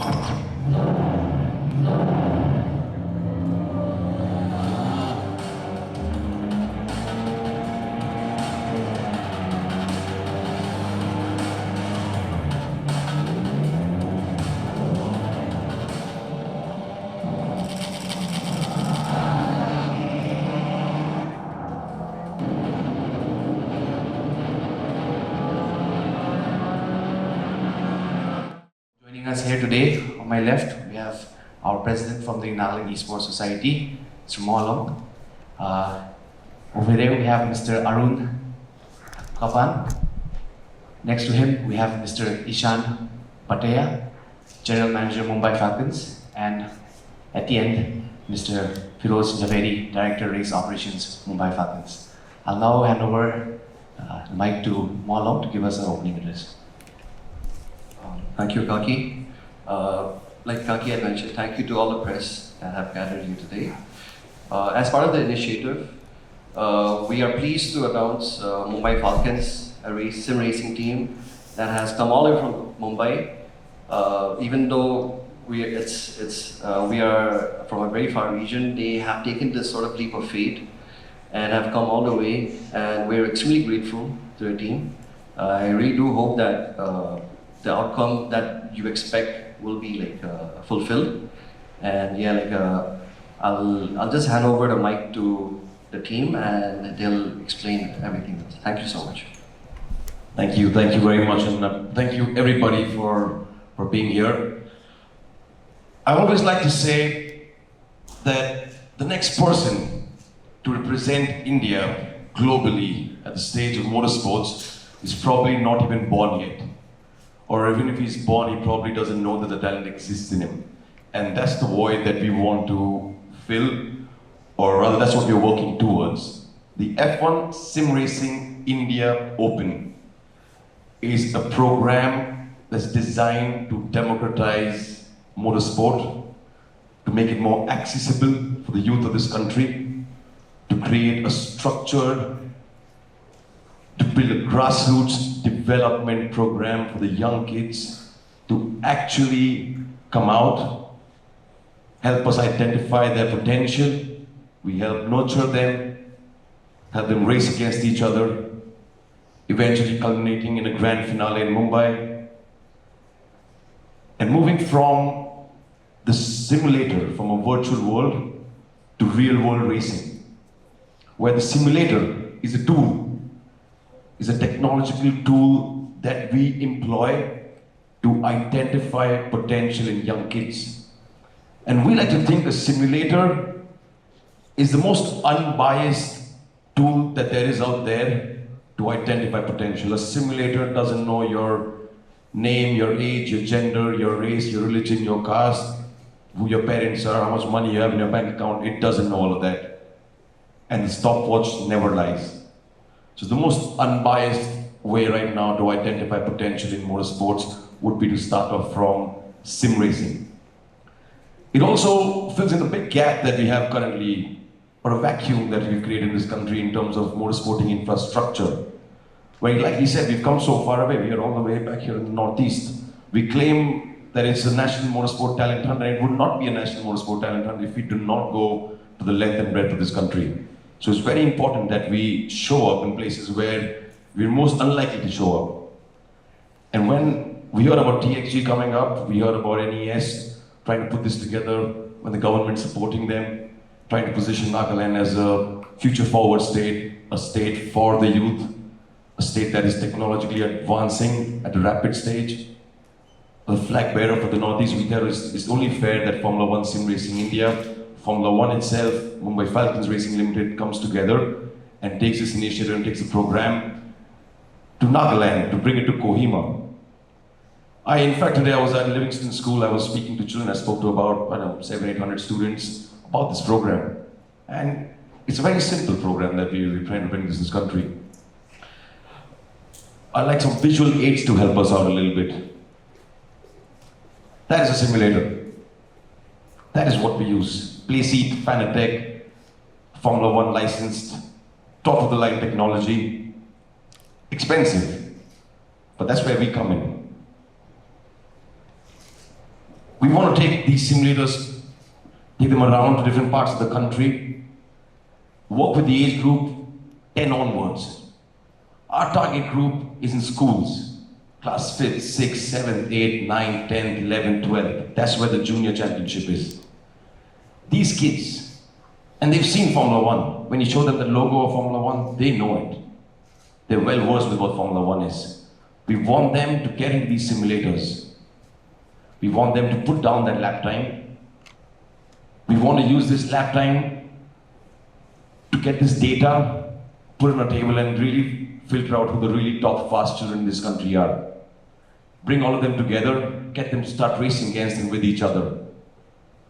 Joining us here today, on my left, we have our president from the Nagaland Esports Society, Mr. Moalong. Over there, we have Mr. Arun Kapan. Next to him, we have Mr. Ishan Pateya, General Manager, Mumbai Falcons. And at the end, Mr. Firoz Javeri, Director, Race Operations, Mumbai Falcons. I'll now hand over the mic to Moalong to give us an opening address. Thank you, Kaki. Like Kaki had mentioned, thank you to all the press that have gathered here today. As part of the initiative, we are pleased to announce Mumbai Falcons, a sim racing team that has come all the way from Mumbai. Even though we are from a very far region, they have taken this sort of leap of faith and have come all the way, and we're extremely grateful to the team. I really do hope that the outcome that you expect will be fulfilled. And yeah, I'll just hand over the mic to the team and they'll explain everything. Thank you so much. Thank you very much, and thank you everybody for being here. I always like to say that the next person to represent India globally at the stage of motorsports is probably not even born yet. Or even if he's born, he probably doesn't know that the talent exists in him. And that's the void that we want to fill, or rather that's what we're working towards. The F1 Sim Racing India Open is a program that's designed to democratize motorsport, to make it more accessible for the youth of this country, to create a structured, to build a grassroots development program for the young kids to actually come out, help us identify their potential, we help nurture them, help them race against each other, eventually culminating in a grand finale in Mumbai. And moving from the simulator, from a virtual world to real world racing, where the simulator is a tool, is a technological tool that we employ to identify potential in young kids. And we like to think a simulator is the most unbiased tool that there is out there to identify potential. A simulator doesn't know your name, your age, your gender, your race, your religion, your caste, who your parents are, how much money you have in your bank account. It doesn't know all of that. And the stopwatch never lies. So the most unbiased way right now to identify potential in motorsports would be to start off from sim racing. It also fills in a big gap that we have currently, or a vacuum that we've created in this country in terms of motorsporting infrastructure. Where, like he said, we've come so far away. We are all the way back here in the Northeast. We claim that it's a national motorsport talent hunt, and it would not be a national motorsport talent hunt if we do not go to the length and breadth of this country. So it's very important that we show up in places where we're most unlikely to show up. And when we heard about TXG coming up, we heard about NES trying to put this together, when the government supporting them, trying to position Nagaland as a future forward state, a state for the youth, a state that is technologically advancing at a rapid stage. The flag bearer for the Northeast, we tell it's only fair that Formula One Sim Racing India, Formula One itself, Mumbai Falcons Racing Limited, comes together and takes this initiative and takes the program to Nagaland, to bring it to Kohima. In fact, today I was at Livingston School, I was speaking to children, I spoke to about 700-800 students about this program. And it's a very simple program that we're trying to bring to this country. I'd like some visual aids to help us out a little bit. That is a simulator. That is what we use. Playseat, Fanatec, Formula One licensed, top of the line technology. Expensive, but that's where we come in. We want to take these simulators, take them around to different parts of the country, work with the age group 10 onwards. Our target group is in schools, class 5th, 6th, 7th, 8th, 9th, 10th, 11th, 12th. That's where the junior championship is. These kids, and they've seen Formula One. When you show them the logo of Formula One, they know it. They're well versed with what Formula One is. We want them to get into these simulators. We want them to put down that lap time. We want to use this lap time to get this data, put it on a table and really filter out who the really top fast children in this country are. Bring all of them together, get them to start racing against and with each other.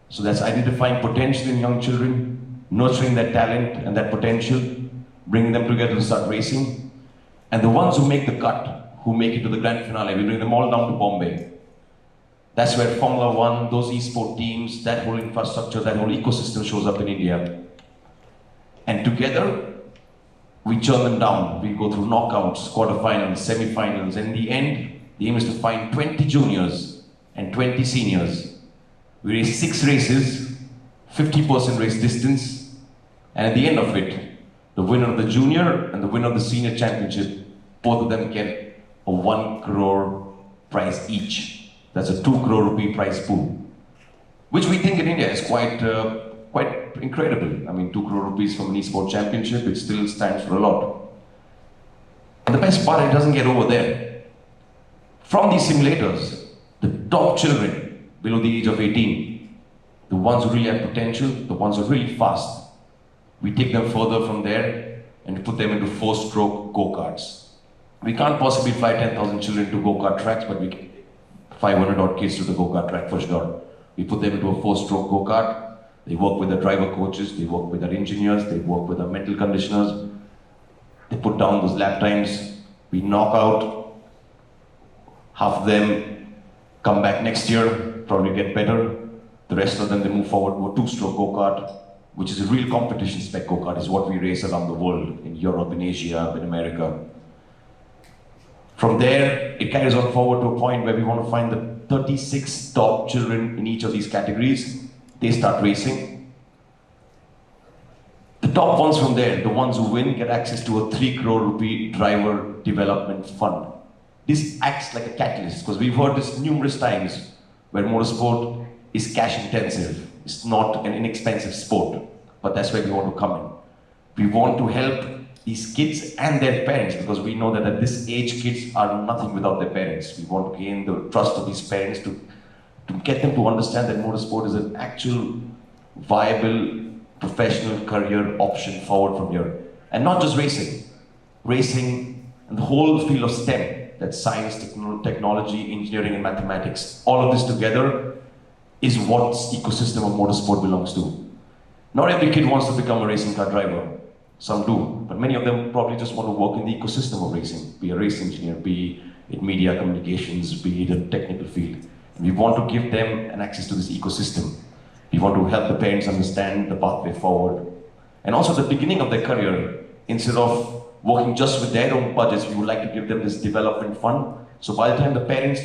So that's identifying potential in young children, nurturing that talent and that potential, bringing them together to start racing. And the ones who make the cut, who make it to the grand finale, we bring them all down to Bombay. That's where Formula One, those e-sport teams, that whole infrastructure, that whole ecosystem shows up in India. And together, we churn them down. We go through knockouts, quarterfinals, semi-finals, and in the end, the aim is to find 20 juniors and 20 seniors. We race 6 races, 50% race distance, and at the end of it, the winner of the junior and the winner of the senior championship, both of them get a 1 crore prize each. That's a 2 crore rupee prize pool, which we think in India is quite incredible. I mean, 2 crore rupees from an e-sport championship, it still stands for a lot. And the best part, it doesn't get over there. From these simulators, the top children below the age of 18, the ones who really have potential, the ones who are really fast, we take them further from there and put them into 4-stroke go-karts. We can't possibly fly 10,000 children to go-kart tracks, but we can 500 odd kids to the go-kart track for sure. We put them into a 4-stroke go-kart. They work with the driver coaches, they work with our engineers, they work with our mental conditioners. They put down those lap times. We knock out. Half of them come back next year, probably get better. The rest of them, they move forward to a 2-stroke go-kart, which is a real competition spec go-kart, is what we race around the world, in Europe, in Asia, in America. From there, it carries on forward to a point where we want to find the 36 top children in each of these categories. They start racing. The top ones from there, the ones who win, get access to a 3 crore rupee driver development fund. This acts like a catalyst, because we've heard this numerous times, where motorsport is cash intensive. It's not an inexpensive sport, but that's where we want to come in. We want to help these kids and their parents, because we know that at this age, kids are nothing without their parents. We want to gain the trust of these parents to get them to understand that motorsport is an actual viable professional career option forward from here. And not just racing. Racing and the whole field of STEM, that's science, technology, engineering and mathematics. All of this together is what ecosystem of motorsport belongs to. Not every kid wants to become a racing car driver. Some do, but many of them probably just want to work in the ecosystem of racing, be a race engineer, be it media communications, be it a technical field. And we want to give them an access to this ecosystem. We want to help the parents understand the pathway forward. And also at the beginning of their career, instead of working just with their own budgets, we would like to give them this development fund. So by the time the parents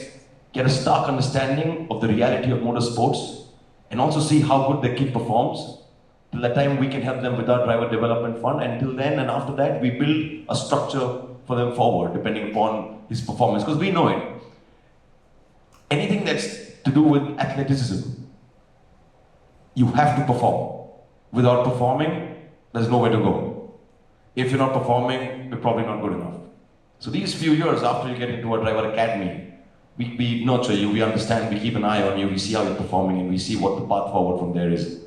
get a stark understanding of the reality of motorsports and also see how good their kid performs, till that time we can help them with our driver development fund, and till then and after that we build a structure for them forward depending upon his performance, because we know it. Anything that's to do with athleticism, you have to perform. Without performing, there's nowhere to go. If you're not performing, you're probably not good enough. So these few years after you get into our driver academy, we nurture you, we understand, we keep an eye on you, we see how you're performing, and we see what the path forward from there is.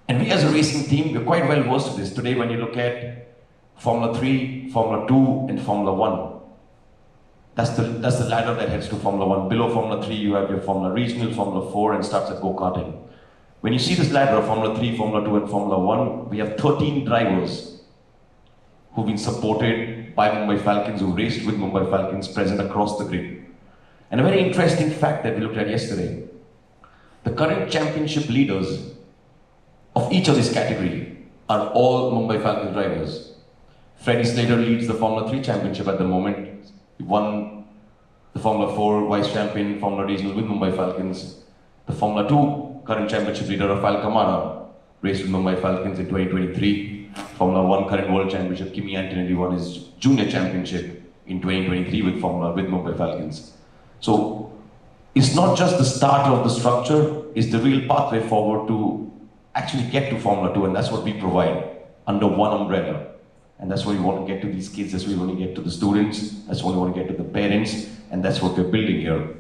And we as a racing team, we're quite well versed in this. Today when you look at Formula 3, Formula 2 and Formula 1, that's the ladder that heads to Formula 1. Below Formula 3 you have your Formula Regional, Formula 4 and starts at go-karting. When you see this ladder of Formula 3, Formula 2 and Formula 1, we have 13 drivers who've been supported by Mumbai Falcons, who raced with Mumbai Falcons, present across the grid. And a very interesting fact that we looked at yesterday, the current championship leaders of each of this category are all Mumbai Falcons drivers. Freddie Slater leads the Formula 3 championship at the moment. He won the Formula 4 vice champion, Formula Regional with Mumbai Falcons. The Formula 2 current championship leader, Rafael Camara, raced with Mumbai Falcons in 2023. Formula 1 current world championship, Kimi Antonelli won his junior championship in 2023 with Mumbai Falcons. So it's not just the start of the structure, it's the real pathway forward to actually get to Formula 2, and that's what we provide under one umbrella. And that's what we want to get to these kids, that's what we want to get to the students, that's what we want to get to the parents, and that's what we're building here.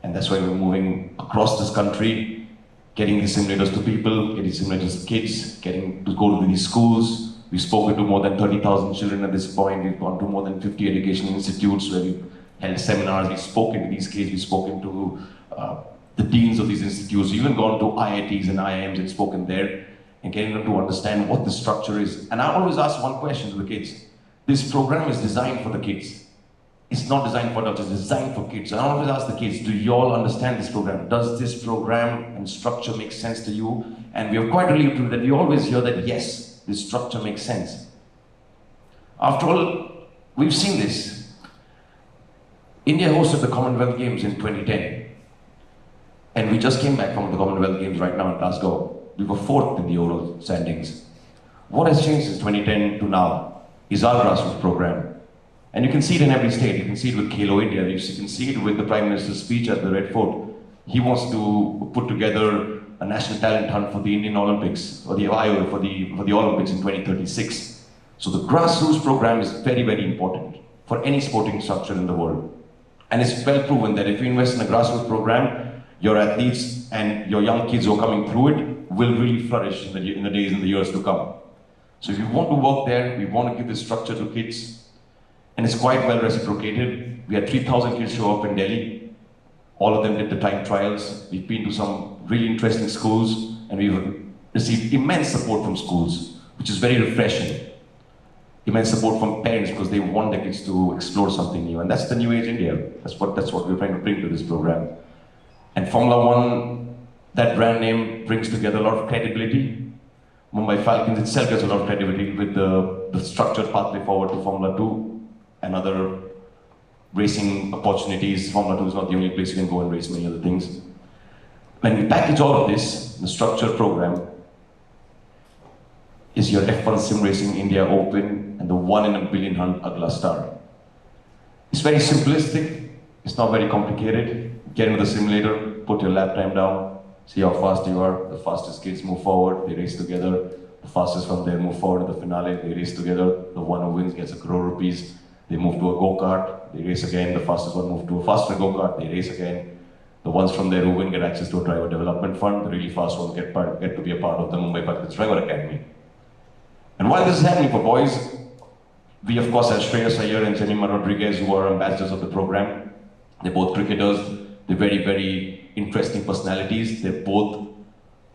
And that's why we're moving across this country, getting these simulators to people, getting simulators to kids, getting to go to these schools. We've spoken to more than 30,000 children at this point. We've gone to more than 50 educational institutes where we've held seminars. We've spoken to these kids. We've spoken to the deans of these institutes. We've even gone to IITs and IIMs and spoken there and getting them to understand what the structure is. And I always ask one question to the kids. This program is designed for the kids. It's not designed for adults, it's designed for kids. And I always ask the kids, do you all understand this program? Does this program and structure make sense to you? And we are quite relieved to that we always hear that yes, this structure makes sense. After all, we've seen this. India hosted the Commonwealth Games in 2010. And we just came back from the Commonwealth Games right now in Glasgow. We were 4th in the overall standings. What has changed since 2010 to now is our grassroots program. And you can see it in every state. You can see it with Khelo India. You can see it with the Prime Minister's speech at the Red Fort. He wants to put together a national talent hunt for the Indian Olympics, or the IO for the Olympics in 2036. So the grassroots program is very, very important for any sporting structure in the world. And it's well proven that if you invest in a grassroots program, your athletes and your young kids who are coming through it will really flourish in the days and the years to come. So if you want to work there, we want to give this structure to kids. And it's quite well reciprocated. We had 3,000 kids show up in Delhi. All of them did the time trials. We've been to some really interesting schools, and we've received immense support from schools, which is very refreshing. Immense support from parents because they want their kids to explore something new. And that's the New Age India. That's what we're trying to bring to this program. And Formula 1, that brand name brings together a lot of credibility. Mumbai Falcons itself gets a lot of credibility with the structured pathway forward to Formula 2 and other racing opportunities. Formula 2 is not the only place you can go and race many other things. When we package all of this, the structured program is your F1 Sim Racing India Open and the 1 in a billion hunt Agla Star. It's very simplistic, it's not very complicated. Get into the simulator, put your lap time down, see how fast you are. The fastest kids move forward, they race together. The fastest from there move forward to the finale, they race together. The one who wins gets ₹1 crore. They move to a go-kart, they race again. The fastest one moves to a faster go-kart, they race again. The ones from there who win get access to a driver development fund. The really fast ones get to be a part of the Mumbai Falcons Driver Academy. And while this is happening for boys, we of course have Shreyas Iyer and Jemima Rodriguez, who are ambassadors of the program. They're both cricketers. They're very, very interesting personalities. They're both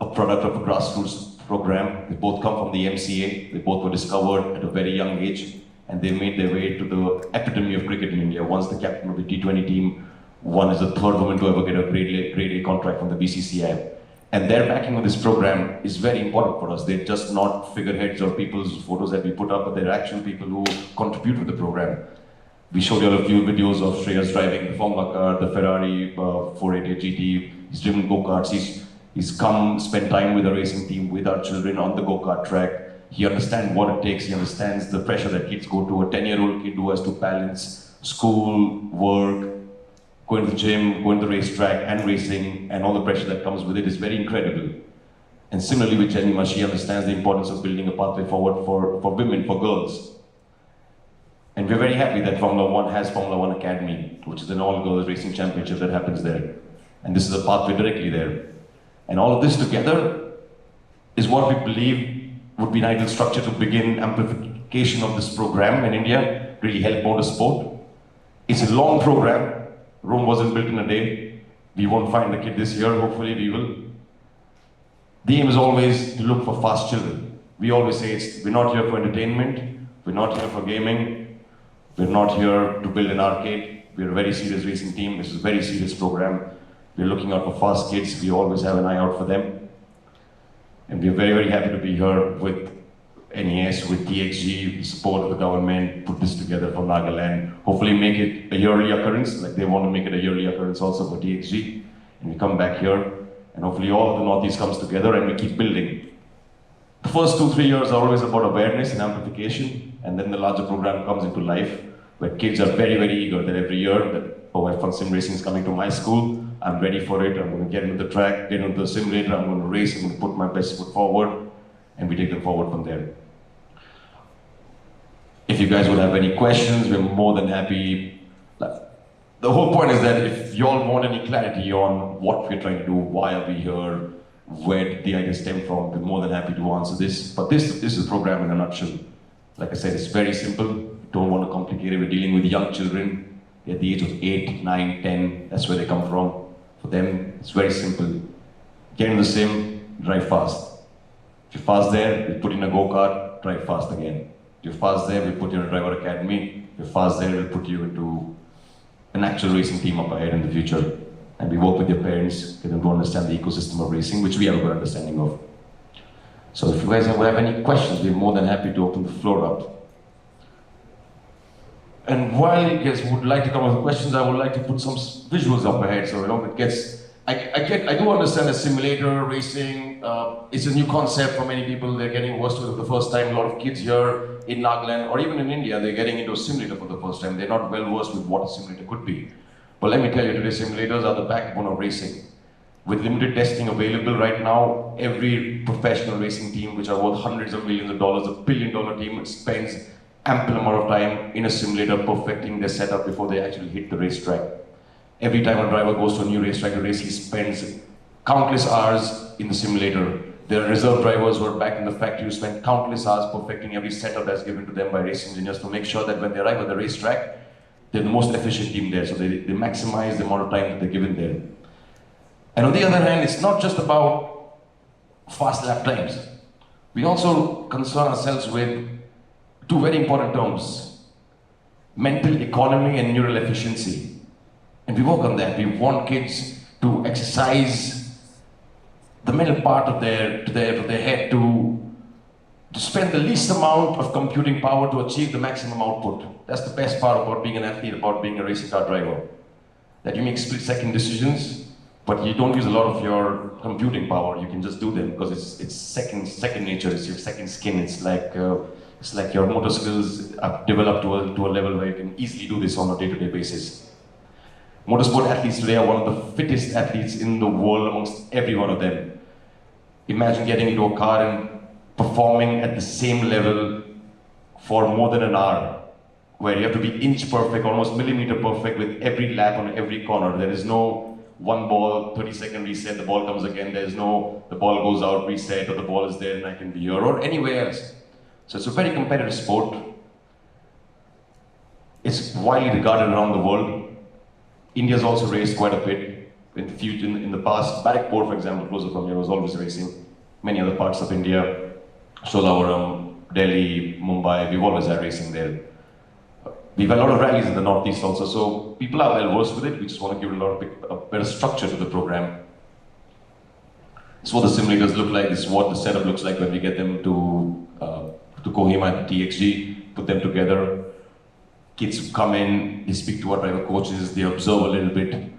a product of a grassroots program. They both come from the MCA. They both were discovered at a very young age, and they made their way to the epitome of cricket in India. One's the captain of the T20 team. One is the third woman to ever get a grade A contract from the BCCI. And their backing of this program is very important for us. They're just not figureheads or people's photos that we put up, but they're actual people who contribute to the program. We showed you a few videos of Shreyas driving the Formula car, the Ferrari 488 GT. He's driven go-karts. He's come spend time with the racing team, with our children on the go-kart track. He understands what it takes. He understands the pressure that kids go to. A 10-year-old kid who has to balance school, work, going to the gym, going to the racetrack and racing, and all the pressure that comes with it is very incredible. And similarly with Jemima, she understands the importance of building a pathway forward for women, for girls. And we're very happy that Formula 1 has Formula 1 Academy, which is an all-girls racing championship that happens there. And this is a pathway directly there. And all of this together is what we believe would be an ideal structure to begin amplification of this program in India, really help motorsport. It's a long program. Rome wasn't built in a day. We won't find the kid this year, hopefully we will. The aim is always to look for fast children. We always say we're not here for entertainment, we're not here for gaming, we're not here to build an arcade. We're a very serious racing team. This is a very serious program. We're looking out for fast kids. We always have an eye out for them. And we're very, very happy to be here with NES, with TXG, the support of the government, put this together for Nagaland. Hopefully make it a yearly occurrence, like they want to make it a yearly occurrence also for TXG. And we come back here and hopefully all of the Northeast comes together and we keep building. The first 2-3 years are always about awareness and amplification, and then the larger program comes into life, where kids are very, very eager that every year that, oh, F1 sim racing is coming to my school, I'm ready for it, I'm going to get into the track, get into the simulator, I'm going to race, I'm going to put my best foot forward, and we take them forward from there. If you guys would have any questions, we're more than happy. The whole point is that if you all want any clarity on what we're trying to do, why are we here, where did the idea stem from, we're more than happy to answer this. But this is a program in a nutshell. Like I said, it's very simple. Don't want to complicate it. We're dealing with young children at the age of 8, 9, 10. That's where they come from. For them, it's very simple. Get in the sim, drive fast. If you're fast there, we put in a go-kart, drive fast again. If you're fast there, we put you in a driver academy. If you're fast there, we'll put you into an actual racing team up ahead in the future. And we work with your parents, get them to understand the ecosystem of racing, which we have a good understanding of. So if you guys have any questions, we're more than happy to open the floor up. And while you guys would like to come up with questions, I would like to put some visuals up ahead, so it gets. I do understand that simulator racing. It's a new concept for many people. They're getting versed with it for the first time. A lot of kids here in Nagaland or even in India, they're getting into a simulator for the first time. They're not well versed with what a simulator could be. But let me tell you, today simulators are the backbone of racing. With limited testing available right now, every professional racing team, which are worth hundreds of millions of dollars, $1 billion team, spends ample amount of time in a simulator perfecting their setup before they actually hit the racetrack. Every time a driver goes to a new racetrack to race, he spends countless hours in the simulator. There are reserve drivers who are back in the factory who spend countless hours perfecting every setup that's given to them by race engineers to make sure that when they arrive at the racetrack, they're the most efficient team there. So they maximize the amount of time that they're given there. And on the other hand, it's not just about fast lap times. We also concern ourselves with two very important terms: mental economy and neural efficiency. And we work on that. We want kids to exercise the mental part of their head to spend the least amount of computing power to achieve the maximum output. That's the best part about being an athlete, about being a racing car driver. That you make split-second decisions, but you don't use a lot of your computing power. You can just do them because it's second nature. It's your second skin. It's like your motor skills are developed to a level where you can easily do this on a day-to-day basis. Motorsport athletes today are one of the fittest athletes in the world amongst every one of them. Imagine getting into a car and performing at the same level for more than an hour, where you have to be inch perfect, almost millimeter perfect with every lap on every corner. There is no one ball, 30-second reset, the ball comes again. There's no, the ball goes out, reset, or the ball is there and I can be here, or anywhere else. So it's a very competitive sport. It's widely regarded around the world. India's also raced quite a bit. In the past, Barrackpore, for example, closer from here, was always racing. Many other parts of India, Sholavaram, Delhi, Mumbai, we've always had racing there. We've had a lot of rallies in the Northeast also, so people are well versed with it. We just want to give a better structure to the program. This is what the simulators look like. This is what the setup looks like when we get them to Kohima at TXG, put them together. Kids come in, they speak to our driver coaches, they observe a little bit.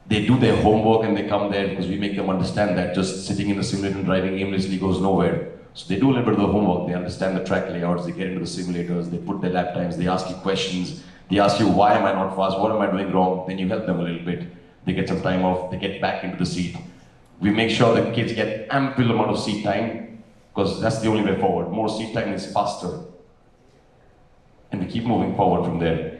They do their homework and they come there because we make them understand that just sitting in the simulator and driving aimlessly goes nowhere. So they do a little bit of the homework, they understand the track layouts, they get into the simulators, they put their lap times, they ask you questions, they ask you why am I not fast, what am I doing wrong, then you help them a little bit. They get some time off, they get back into the seat. We make sure that kids get ample amount of seat time because that's the only way forward. More seat time is faster. And we keep moving forward from there.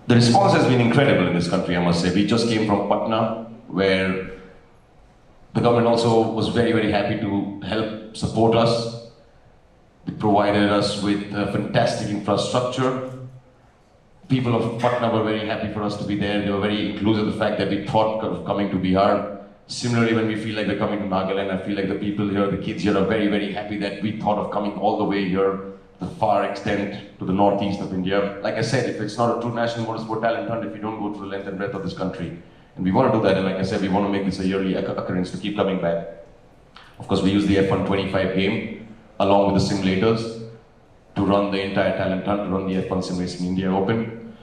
The response has been incredible in this country, I must say. We just came from Patna, where the government also was very, very happy to help support us. They provided us with fantastic infrastructure. People of Patna were very happy for us to be there. They were very inclusive of the fact that we thought of coming to Bihar. Similarly, when we feel like we're coming to Nagaland, I feel like the people here, the kids here are very, very happy that we thought of coming all the way here, the far extent to the northeast of India. Like I said, if it's not a true national motorsport talent hunt, if you don't go to the length and breadth of this country. And we want to do that, and like I said, we want to make this a yearly occurrence to keep coming back. Of course, we use the F1 25 game along with the simulators to run the entire talent hunt, to run the F1 Sim Racing India Open.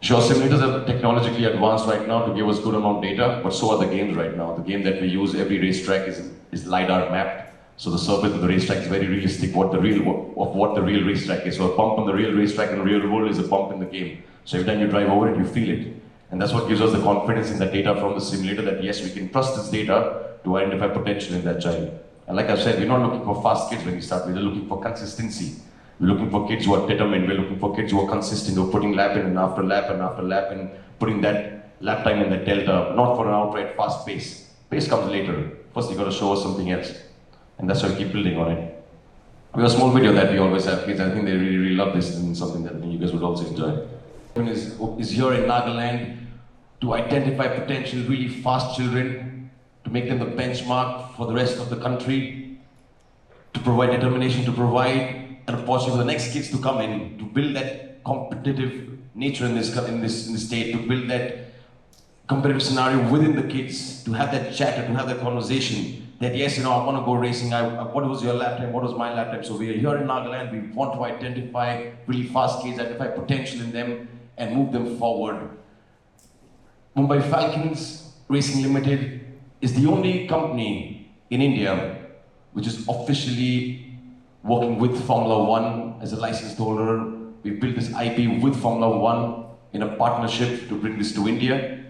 Sure, simulators are technologically advanced right now to give us good amount of data, but so are the games right now. The game that we use, every racetrack is LiDAR mapped. So the surface of the racetrack is very realistic what the real racetrack is. So a bump on the real racetrack in the real world is a bump in the game. So every time you drive over it, you feel it. And that's what gives us the confidence in the data from the simulator that yes, we can trust this data to identify potential in that child. And like I said, we're not looking for fast kids when we start, we're looking for consistency. We're looking for kids who are determined, we're looking for kids who are consistent, who are putting lap in and after lap and after lap and putting that lap time in that delta, not for an outright fast pace. Pace comes later. First you got to show us something else. And that's why we keep building on it. We have a small video that we always have kids. I think they really, really love this and something that you guys would also enjoy. Is here in Nagaland to identify potential really fast children, to make them the benchmark for the rest of the country, to provide determination, to provide an opportunity for the next kids to come in, to build that competitive nature in this state, to build that competitive scenario within the kids, to have that chatter, to have that conversation, that yes, I want to go racing, what was your lap time, what was my lap time? So we are here in Nagaland, we want to identify really fast kids, identify potential in them, and move them forward. Mumbai Falcons Racing Limited is the only company in India which is officially working with Formula One as a licensed holder. We built this IP with Formula One in a partnership to bring this to India.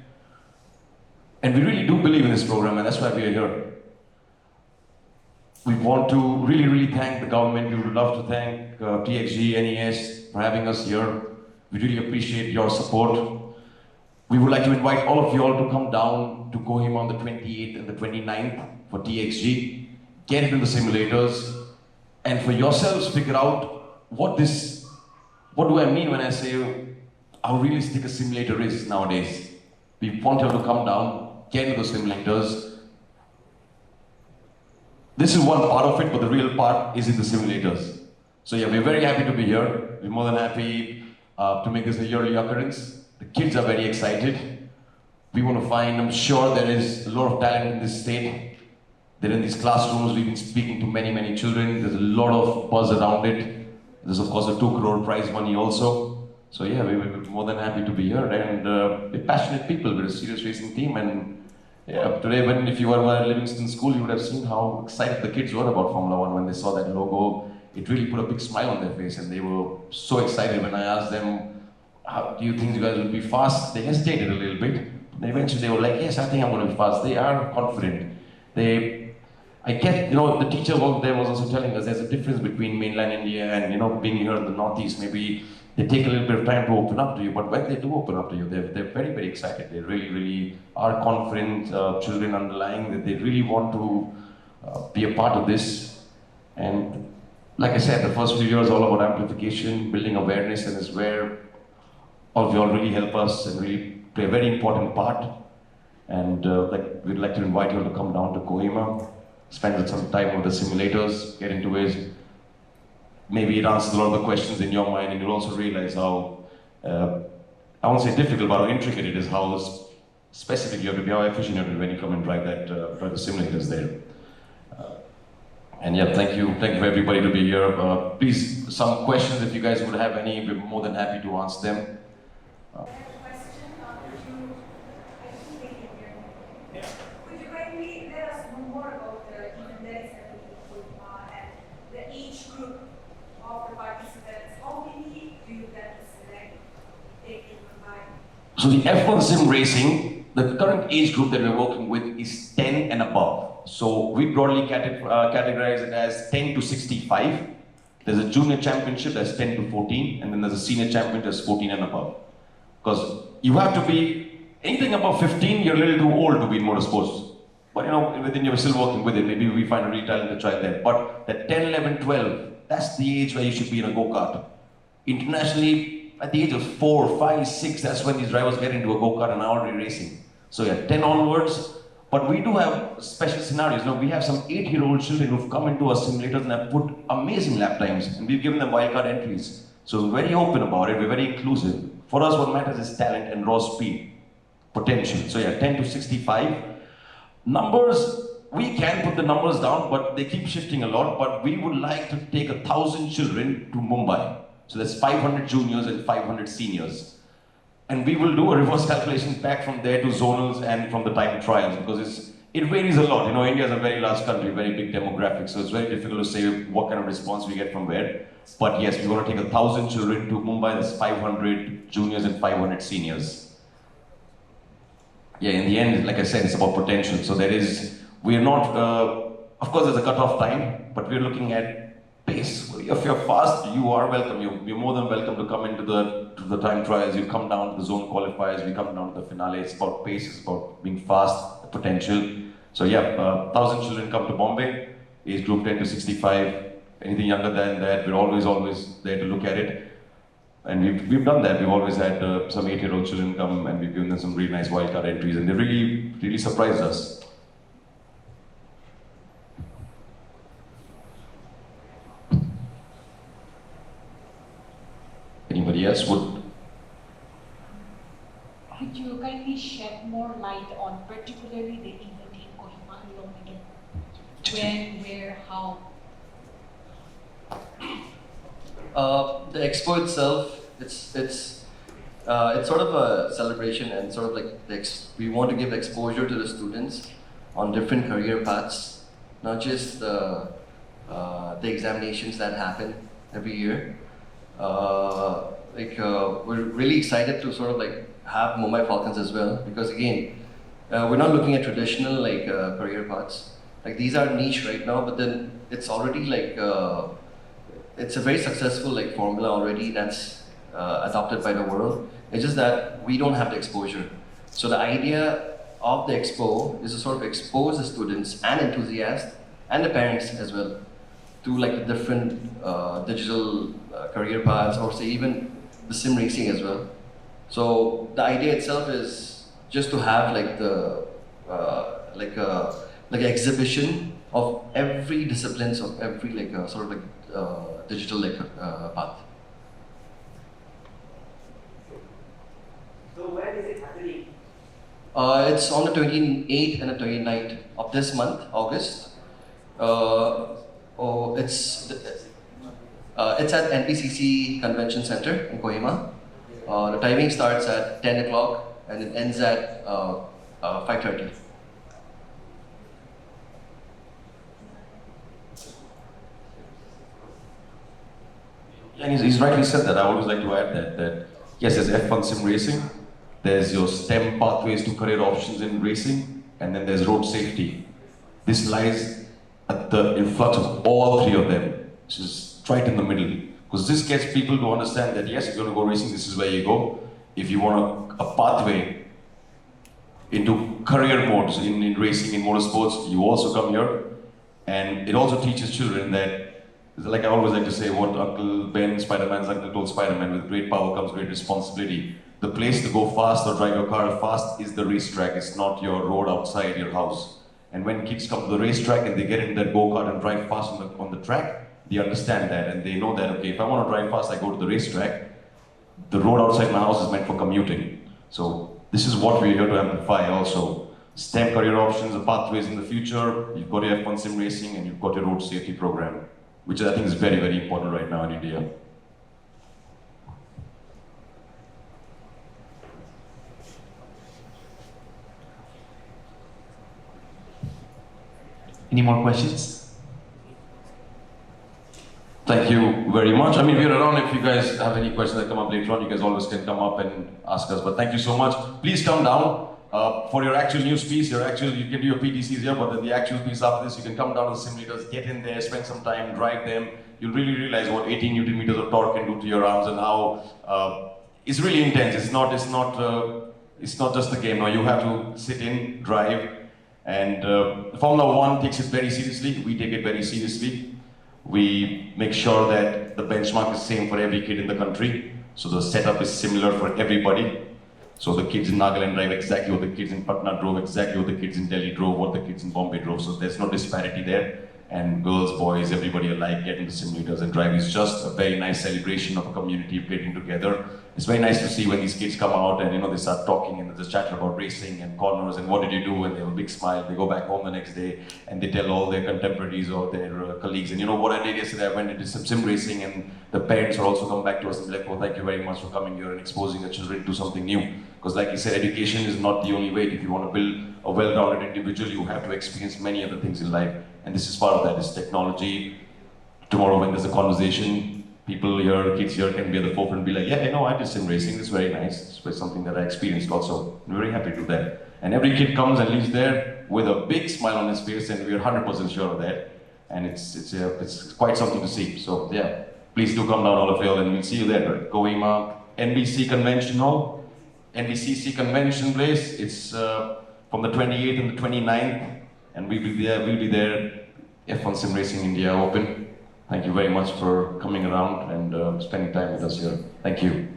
And we really do believe in this program, and that's why we are here. We want to really, really thank the government. We would love to thank TXG, NES for having us here. We really appreciate your support. We would like to invite all of you all to come down to Kohima on the 28th and the 29th for TXG. Get into the simulators, and for yourselves figure out what do I mean when I say how realistic a simulator is nowadays. We want you all to come down, get into the simulators. This is one part of it, but the real part is in the simulators. So yeah, we're very happy to be here. We're more than happy to make this a yearly occurrence. The kids are very excited. We want to find, I'm sure there is a lot of talent in this state. They're in these classrooms, we've been speaking to many, many children. There's a lot of buzz around it. There's of course a 2 crore prize money also. So yeah, we're more than happy to be here, and we're passionate people. We're a serious racing team, and yeah, today if you were at Livingston School, you would have seen how excited the kids were about Formula One when they saw that logo. It really put a big smile on their face, and they were so excited when I asked them, how do you think you guys will be fast? They hesitated a little bit. But eventually they were like, yes, I think I'm going to be fast. They are confident. I get, the teacher over there was also telling us there's a difference between mainland India and, being here in the Northeast. Maybe they take a little bit of time to open up to you, but when they do open up to you, they're very, very excited. They really, really are confident children underlying that they really want to be a part of this. And like I said, the first few years are all about amplification, building awareness, and is where all of you all really help us and really play a very important part. And we'd like to invite you all to come down to Kohima, spend some time with the simulators, get into it. Maybe it answers a lot of the questions in your mind, and you'll also realize how, I won't say difficult, but how intricate it is, how specific you have to be, how efficient you have to be when you come and drive the simulators there. And yeah, thank you for everybody to be here. Please, some questions if you guys would have any, we're more than happy to answer them. Could you kindly let us know more about the events that we put and the age group of the participants? How many do you plan to select? So the F1 sim racing, the current age group that we're working with is 10 and above. So we broadly categorize it as 10 to 65. There's a junior championship that's 10 to 14, and then there's a senior championship that's 14 and above. Because you have to be, anything above 15, you're a little too old to be in motorsports. But within you're still working with it, maybe we find a really talented child there. But the 10, 11, 12, that's the age where you should be in a go-kart. Internationally, at the age of 4, 5, 6, that's when these drivers get into a go-kart and are already racing. So yeah, 10 onwards. But we do have special scenarios. We have some 8-year-old children who've come into our simulators and have put amazing lap times, and we've given them wildcard entries. So we're very open about it, we're very inclusive. For us, what matters is talent and raw speed, potential. So yeah, 10 to 65. Numbers, we can put the numbers down, but they keep shifting a lot. But we would like to take 1,000 children to Mumbai. So that's 500 juniors and 500 seniors. And we will do a reverse calculation back from there to zonals and from the time trials, because it varies a lot. You know, India is a very large country, very big demographic, so it's very difficult to say what kind of response we get from where. But yes, we're going to take 1,000 children to Mumbai. There's 500 juniors and 500 seniors. Yeah, in the end, like I said, it's about potential. So we're not, of course there's a cut-off time, but we're looking at pace. If you're fast, you are welcome. You're more than welcome to come into the time trials. You come down to the zone qualifiers, we come down to the finale. It's about pace, it's about being fast, the potential. So yeah, 1,000 children come to Bombay, age group 10 to 65. Anything younger than that, we're always there to look at it. And we've done that. We've always had some 8-year-old children come, and we've given them some really nice wildcard entries, and they really surprised us. Anybody else would? Could you kindly shed more light on particularly the event in Kohima along again? When, where, how? The expo itself, it's sort of a celebration, and sort of like we want to give exposure to the students on different career paths, not just the examinations that happen every year. We're really excited to sort of like have Mumbai Falcons as well, because again, we're not looking at traditional career paths. Like these are niche right now, but then it's already it's a very successful formula already that's adopted by the world. It's just that we don't have the exposure. So the idea of the expo is to sort of expose the students and enthusiasts and the parents as well to the different digital career paths, or say even the sim racing as well. So the idea itself is just to have an exhibition of every disciplines of every digital path. So when is it happening? It's on the 28th and the 29th of this month, August. It's at NPCC Convention Center in Kohima. The timing starts at 10 o'clock and it ends at 5:30. And he's rightly said that. I always like to add that yes, there's F1 sim racing, there's your STEM pathways to career options in racing, and then there's road safety. This lies at the influx of all three of them, which is right in the middle. Because this gets people to understand that yes, if you're going to go racing, this is where you go. If you want a pathway into career modes in racing, in motorsports, you also come here. And it also teaches children that, like I always like to say, what Uncle Ben, Spider-Man's uncle, told Spider-Man, with great power comes great responsibility. The place to go fast or drive your car fast is the racetrack. It's not your road outside your house. And when kids come to the racetrack and they get in that go-kart and drive fast on the track, they understand that and they know that, okay, if I want to drive fast, I go to the racetrack. The road outside my house is meant for commuting. So this is what we're here to amplify also. STEM career options, the pathways in the future, you've got your F1 sim racing and you've got your road safety program, which I think is very, very important right now in India. Any more questions? Thank you very much. I mean, we're around. If you guys have any questions that come up later on, you guys always can come up and ask us. But thank you so much. Please come down for your actual news piece. You can do your PTCs here, but then the actual piece after this, you can come down to the simulators, get in there, spend some time, drive them. You'll really realize what 18 Newton meters of torque can do to your arms and how it's really intense. It's not just a game. No, you have to sit in, drive, and Formula One takes it very seriously. We take it very seriously. We make sure that the benchmark is same for every kid in the country. So the setup is similar for everybody. So the kids in Nagaland drive exactly what the kids in Patna drove, exactly what the kids in Delhi drove, what the kids in Bombay drove. So there's no disparity there. and girls, boys, everybody alike get into simulators and drive. It's just a very nice celebration of a community getting together. It's very nice to see when these kids come out and they start talking and there's a chatter about racing and corners and what did you do, and they have a big smile. They go back home the next day and they tell all their contemporaries or their colleagues. And what I did yesterday, I went into some sim racing, and the parents will also come back to us and be like, oh, thank you very much for coming here and exposing the children to something new. Because like you said, education is not the only way. If you want to build a well-rounded individual, you have to experience many other things in life. And this is part of that, is technology. Tomorrow when there's a conversation, people here, kids here can be at the forefront and be like, yeah, I did sim racing, it's very nice. It's something that I experienced also. I'm very happy to do that. And every kid comes and leaves there with a big smile on his face, and we're 100% sure of that. And it's quite something to see. So yeah, please do come down, all of you, and we'll see you there. Right? Kohima, NBC Convention Hall, NBCC Convention Place. It's from the 28th and the 29th, and we'll be there. F1 Sim Racing India Open. Thank you very much for coming around and spending time with us here. Thank you.